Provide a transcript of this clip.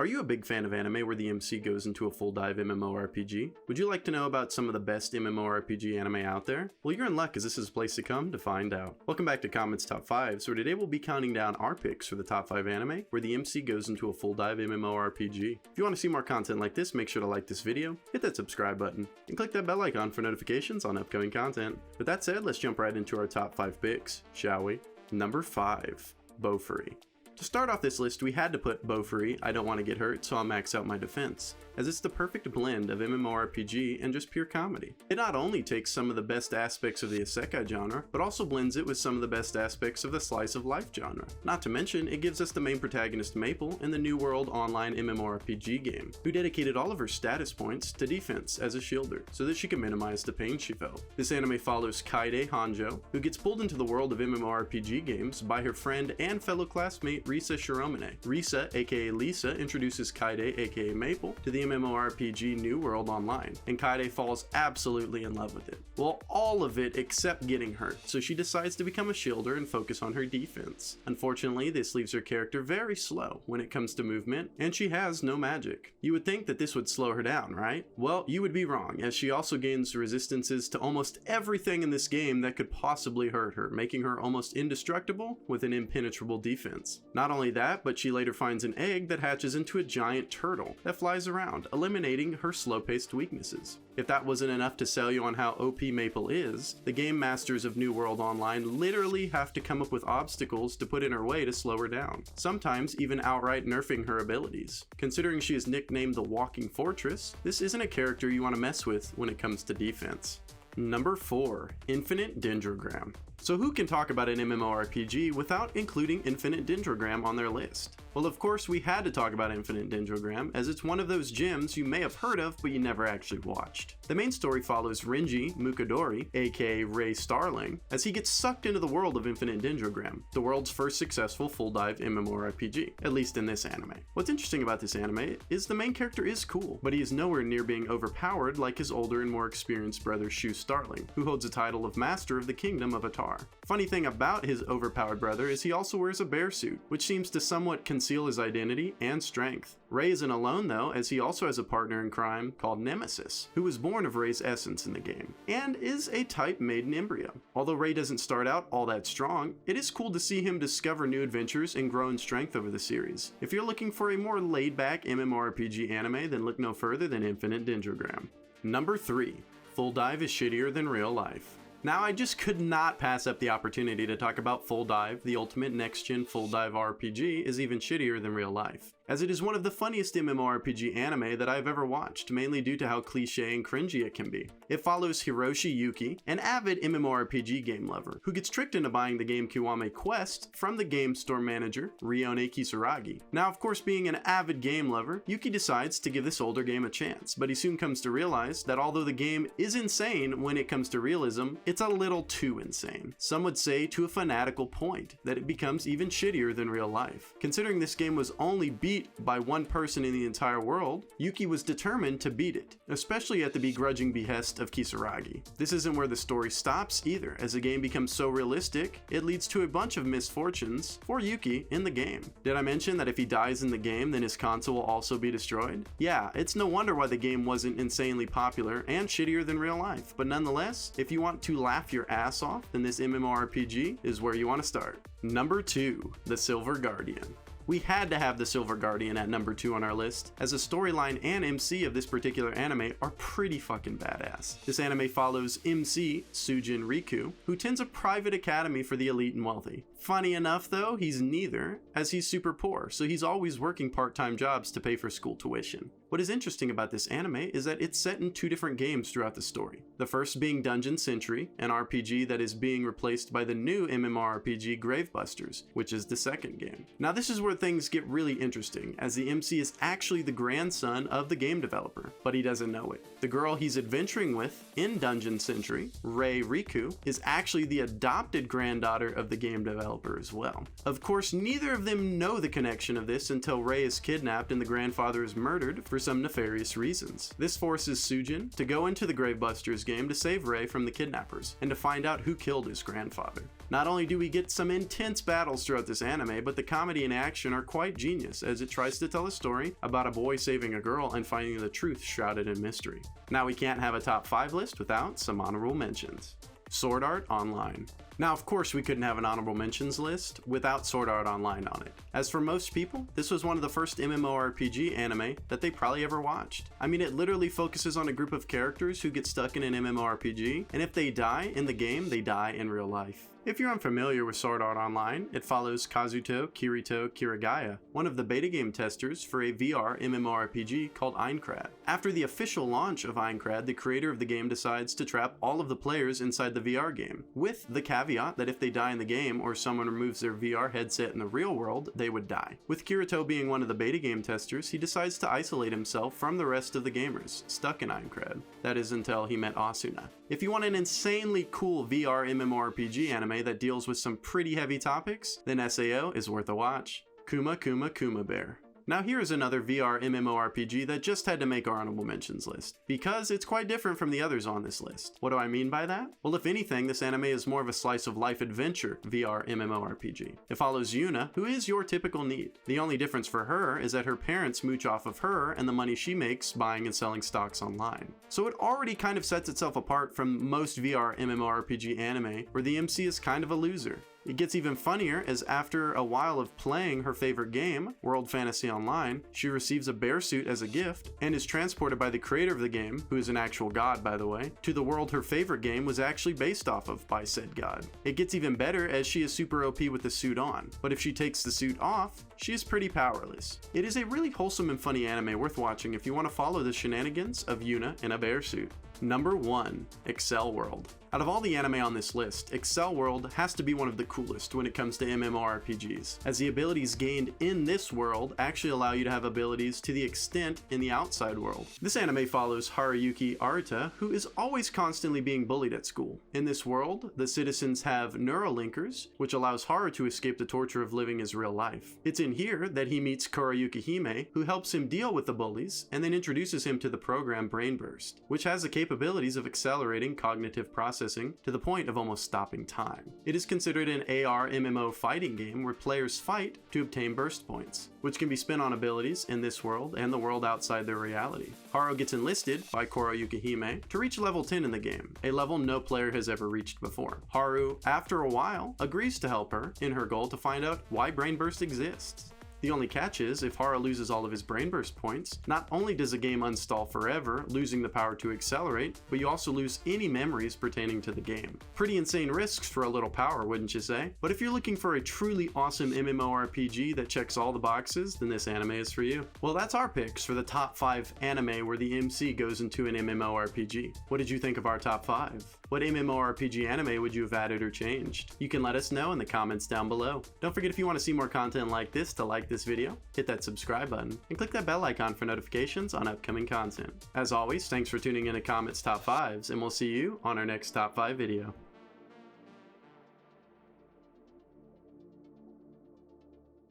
Are you a big fan of anime where the MC goes into a full dive MMORPG? Would you like to know about some of the best MMORPG anime out there? Well, you're in luck, as this is a place to come to find out. Welcome back to Comet's Top 5, where today we'll be counting down our picks for the top 5 anime where the MC goes into a full dive MMORPG. If you want to see more content like this, make sure to like this video, hit that subscribe button, and click that bell icon for notifications on upcoming content. With that said, let's jump right into our top 5 picks, shall we? Number 5, BOFURI. To start off this list, we had to put BOFURI, I Don't Want to Get Hurt, so I'll max out my defense, as it's the perfect blend of MMORPG and just pure comedy. It not only takes some of the best aspects of the isekai genre, but also blends it with some of the best aspects of the slice of life genre. Not to mention, it gives us the main protagonist Maple in the New World Online MMORPG game, who dedicated all of her status points to defense as a shielder, so that she can minimize the pain she felt. This anime follows Kaede Hanjo, who gets pulled into the world of MMORPG games by her friend and fellow classmate Risa Shiromine. Risa, aka Lisa, introduces Kaede, aka Maple, to the MMORPG New World Online, and Kaede falls absolutely in love with it. Well, all of it except getting hurt, so she decides to become a shielder and focus on her defense. Unfortunately, this leaves her character very slow when it comes to movement, and she has no magic. You would think that this would slow her down, right? Well, you would be wrong, as she also gains resistances to almost everything in this game that could possibly hurt her, making her almost indestructible with an impenetrable defense. Not only that, but she later finds an egg that hatches into a giant turtle that flies around, eliminating her slow-paced weaknesses. If that wasn't enough to sell you on how OP Maple is, the game masters of New World Online literally have to come up with obstacles to put in her way to slow her down, sometimes even outright nerfing her abilities. Considering she is nicknamed the Walking Fortress, this isn't a character you want to mess with when it comes to defense. Number 4, Infinite Dendrogram. So who can talk about an MMORPG without including Infinite Dendrogram on their list? Well, of course we had to talk about Infinite Dendrogram, as it's one of those gems you may have heard of but you never actually watched. The main story follows Renji Mukadori, aka Ray Starling, as he gets sucked into the world of Infinite Dendrogram, the world's first successful full dive MMORPG, at least in this anime. What's interesting about this anime is the main character is cool, but he is nowhere near being overpowered like his older and more experienced brother Shu Starling, who holds the title of Master of the Kingdom of Atar. Funny thing about his overpowered brother is he also wears a bear suit, which seems to somewhat conceal his identity and strength. Ray isn't alone though, as he also has a partner in crime called Nemesis, who was born of Ray's essence in the game, and is a type maiden embryo. Although Ray doesn't start out all that strong, it is cool to see him discover new adventures and grow in strength over the series. If you're looking for a more laid-back MMORPG anime, then look no further than Infinite Dendrogram. Number 3, Full Dive is shittier than real life. Now, I just could not pass up the opportunity to talk about Full Dive, the ultimate next-gen full dive RPG, is even shittier than real life, as it is one of the funniest MMORPG anime that I've ever watched, mainly due to how cliche and cringy it can be. It follows Hiroshi Yuki, an avid MMORPG game lover, who gets tricked into buying the game Kiwame Quest from the game store manager, Rione Kisaragi. Now, of course, being an avid game lover, Yuki decides to give this older game a chance, but he soon comes to realize that although the game is insane when it comes to realism, it's a little too insane. Some would say to a fanatical point, that it becomes even shittier than real life. Considering this game was only beat by one person in the entire world, Yuki was determined to beat it, especially at the begrudging behest of Kisaragi. This isn't where the story stops either, as the game becomes so realistic, it leads to a bunch of misfortunes for Yuki in the game. Did I mention that if he dies in the game, then his console will also be destroyed? Yeah, it's no wonder why the game wasn't insanely popular and shittier than real life, but nonetheless, if you want to laugh your ass off, then this MMORPG is where you want to start. Number 2, The Silver Guardian. We had to have the Silver Guardian at number 2 on our list, as the storyline and MC of this particular anime are pretty fucking badass. This anime follows MC, Sujin Riku, who tends a private academy for the elite and wealthy. Funny enough though, he's neither, as he's super poor, so he's always working part-time jobs to pay for school tuition. What is interesting about this anime is that it's set in 2 different games throughout the story. The first being Dungeon Century, an RPG that is being replaced by the new MMORPG Gravebusters, which is the second game. Now this is where things get really interesting, as the MC is actually the grandson of the game developer, but he doesn't know it. The girl he's adventuring with in Dungeon Century, Rei Riku, is actually the adopted granddaughter of the game developer, developer as well. Of course, neither of them know the connection of this until Rei is kidnapped and the grandfather is murdered for some nefarious reasons. This forces Sujin to go into the Gravebusters game to save Rei from the kidnappers and to find out who killed his grandfather. Not only do we get some intense battles throughout this anime, but the comedy and action are quite genius as it tries to tell a story about a boy saving a girl and finding the truth shrouded in mystery. Now we can't have a top 5 list without some honorable mentions. Sword Art Online. Now, of course, we couldn't have an honorable mentions list without Sword Art Online on it. As for most people, this was one of the first MMORPG anime that they probably ever watched. I mean, it literally focuses on a group of characters who get stuck in an MMORPG, and if they die in the game, they die in real life. If you're unfamiliar with Sword Art Online, it follows Kazuto Kirito Kirigaya, one of the beta game testers for a VR MMORPG called Aincrad. After the official launch of Aincrad, the creator of the game decides to trap all of the players inside the VR game, with the caveat that if they die in the game or someone removes their VR headset in the real world, they would die. With Kirito being one of the beta game testers, he decides to isolate himself from the rest of the gamers stuck in Aincrad. That is until he met Asuna. If you want an insanely cool VR MMORPG anime that deals with some pretty heavy topics, then SAO is worth a watch. Kuma Kuma Kuma Bear. Now here is another VR MMORPG that just had to make our honorable mentions list, because it's quite different from the others on this list. What do I mean by that? Well, if anything, this anime is more of a slice of life adventure VR MMORPG. It follows Yuna, who is your typical NEET. The only difference for her is that her parents mooch off of her and the money she makes buying and selling stocks online. So it already kind of sets itself apart from most VR MMORPG anime, where the MC is kind of a loser. It gets even funnier as after a while of playing her favorite game, World Fantasy Online, she receives a bear suit as a gift and is transported by the creator of the game, who is an actual god by the way, to the world her favorite game was actually based off of by said god. It gets even better as she is super OP with the suit on, but if she takes the suit off, she is pretty powerless. It is a really wholesome and funny anime worth watching if you want to follow the shenanigans of Yuna in a bear suit. Number 1. Excel World. Out of all the anime on this list, Excel World has to be one of the coolest when it comes to MMORPGs, as the abilities gained in this world actually allow you to have abilities to the extent in the outside world. This anime follows Haruyuki Aruta, who is always constantly being bullied at school. In this world, the citizens have neurolinkers, which allows Haru to escape the torture of living his real life. It's in here that he meets Kurayuki Hime, who helps him deal with the bullies, and then introduces him to the program Brainburst, which has the capabilities of accelerating cognitive processing to the point of almost stopping time. It is considered an AR MMO fighting game where players fight to obtain burst points, which can be spent on abilities in this world and the world outside their reality. Haru gets enlisted by Kurayuki Hime to reach level 10 in the game, a level no player has ever reached before. Haru, after a while, agrees to help her in her goal to find out why Brainburst exists. The only catch is, if Haru loses all of his Brainburst points, not only does the game uninstall forever, losing the power to accelerate, but you also lose any memories pertaining to the game. Pretty insane risks for a little power, wouldn't you say? But if you're looking for a truly awesome MMORPG that checks all the boxes, then this anime is for you. Well, that's our picks for the top 5 anime where the MC goes into an MMORPG. What did you think of our top 5? What MMORPG anime would you have added or changed? You can let us know in the comments down below. Don't forget, if you want to see more content like this, to like this video, hit that subscribe button, and click that bell icon for notifications on upcoming content. As always, thanks for tuning in to Comet's Top 5s, and we'll see you on our next Top 5 video.